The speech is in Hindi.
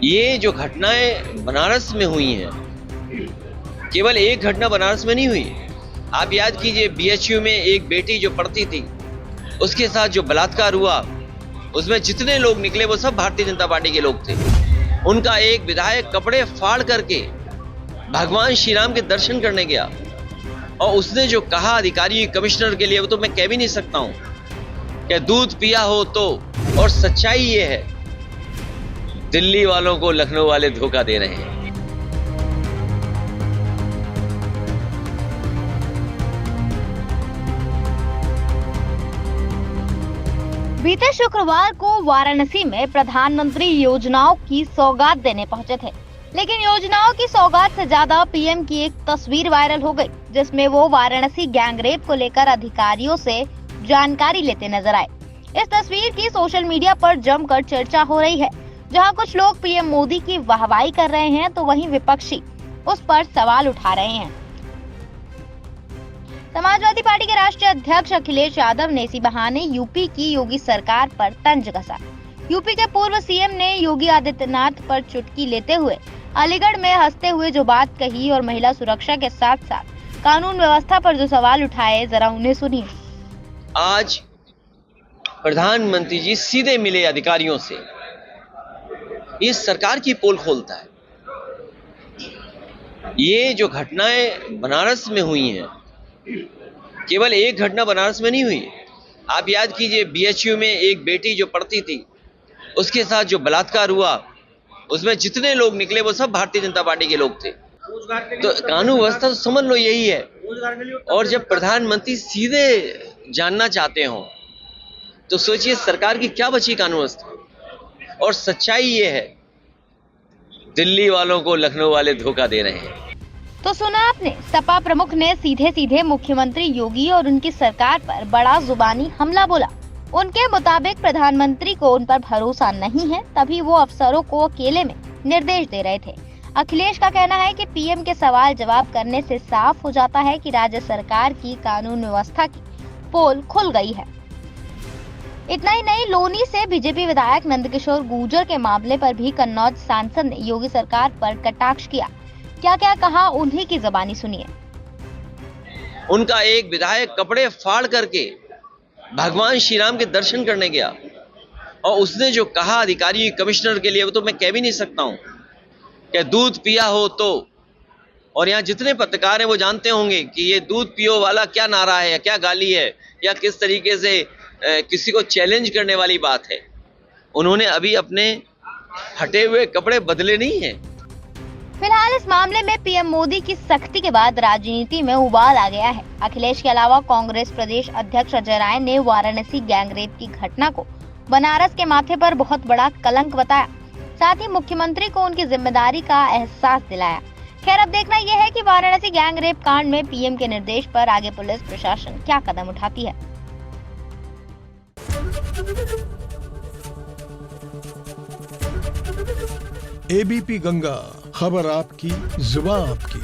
ये जो घटनाएं बनारस में हुई हैं, केवल एक घटना बनारस में नहीं हुई। आप याद कीजिए, बीएचयू में एक बेटी जो पढ़ती थी, उसके साथ जो बलात्कार हुआ, उसमें जितने लोग निकले वो सब भारतीय जनता पार्टी के लोग थे। उनका एक विधायक कपड़े फाड़ करके भगवान श्री राम के दर्शन करने गया, और उसने जो कहा अधिकारी कमिश्नर के लिए, वो तो मैं कह भी नहीं सकता हूं कि दूध पिया हो तो। और सच्चाई ये है, दिल्ली वालों को लखनऊ वाले धोखा दे रहे हैं। बीते शुक्रवार को वाराणसी में प्रधानमंत्री योजनाओं की सौगात देने पहुंचे थे, लेकिन योजनाओं की सौगात से ज्यादा पीएम की एक तस्वीर वायरल हो गई, जिसमें वो वाराणसी गैंगरेप को लेकर अधिकारियों से जानकारी लेते नजर आए। इस तस्वीर की सोशल मीडिया पर जमकर चर्चा हो रही है। जहां कुछ लोग पीएम मोदी की वाहवाही कर रहे हैं, तो वहीं विपक्षी उस पर सवाल उठा रहे हैं। समाजवादी पार्टी के राष्ट्रीय अध्यक्ष अखिलेश यादव ने इसी बहाने यूपी की योगी सरकार पर तंज कसा। यूपी के पूर्व सीएम ने योगी आदित्यनाथ पर चुटकी लेते हुए अलीगढ़ में हंसते हुए जो बात कही और महिला सुरक्षा के साथ साथ कानून व्यवस्था पर जो सवाल उठाए, जरा उन्हें सुनिए। आज प्रधानमंत्री जी सीधे मिले अधिकारियों से, इस सरकार की पोल खोलता है। ये जो घटनाएं बनारस में हुई हैं, केवल एक घटना बनारस में नहीं हुई। आप याद कीजिए, बीएचयू में एक बेटी जो पढ़ती थी, उसके साथ जो बलात्कार हुआ, उसमें जितने लोग निकले वो सब भारतीय जनता पार्टी के लोग थे। तो कानून व्यवस्था तो समझ लो यही है। और जब प्रधानमंत्री सीधे जानना चाहते हो, तो सोचिए सरकार की क्या बची कानून व्यवस्था। और सच्चाई ये है, दिल्ली वालों को लखनऊ वाले धोखा दे रहे हैं। तो सुना आपने, सपा प्रमुख ने सीधे सीधे मुख्यमंत्री योगी और उनकी सरकार पर बड़ा जुबानी हमला बोला। उनके मुताबिक प्रधानमंत्री को उन पर भरोसा नहीं है, तभी वो अफसरों को अकेले में निर्देश दे रहे थे। अखिलेश का कहना है कि पीएम के सवाल जवाब करने से साफ हो जाता है कि राज्य सरकार की कानून व्यवस्था की पोल खुल गई है। इतना ही नहीं, लोनी से बीजेपी विधायक नंदकिशोर गुर्जर के मामले पर भी कन्नौज सांसद ने योगी सरकार पर कटाक्ष किया। क्या क्या कहा, उन्हीं की ज़बानी सुनिए। उनका एक विधायक कपड़े फाड़ करके भगवान श्री राम के दर्शन करने गया, और उसने जो कहा अधिकारी कमिश्नर के लिए, वो तो मैं कह भी नहीं सकता हूं कि दूध पिया हो तो। और यहाँ जितने पत्रकार हैं वो जानते होंगे कि ये दूध पियो वाला क्या नारा है, या क्या गाली है, या किस तरीके से किसी को चैलेंज करने वाली बात है। उन्होंने अभी अपने हटे हुए कपड़े बदले नहीं हैं। फिलहाल इस मामले में पीएम मोदी की सख्ती के बाद राजनीति में उबाल आ गया है। अखिलेश के अलावा कांग्रेस प्रदेश अध्यक्ष अजय राय ने वाराणसी गैंगरेप की घटना को बनारस के माथे पर बहुत बड़ा कलंक बताया। साथ ही मुख्यमंत्री को उनकी जिम्मेदारी का एहसास दिलाया। खैर, अब देखना यह है कि वाराणसी गैंगरेप कांड में पीएम के निर्देश पर आगे पुलिस प्रशासन क्या कदम उठाती है। एबीपी गंगा, खबर आपकी, जुबान आपकी।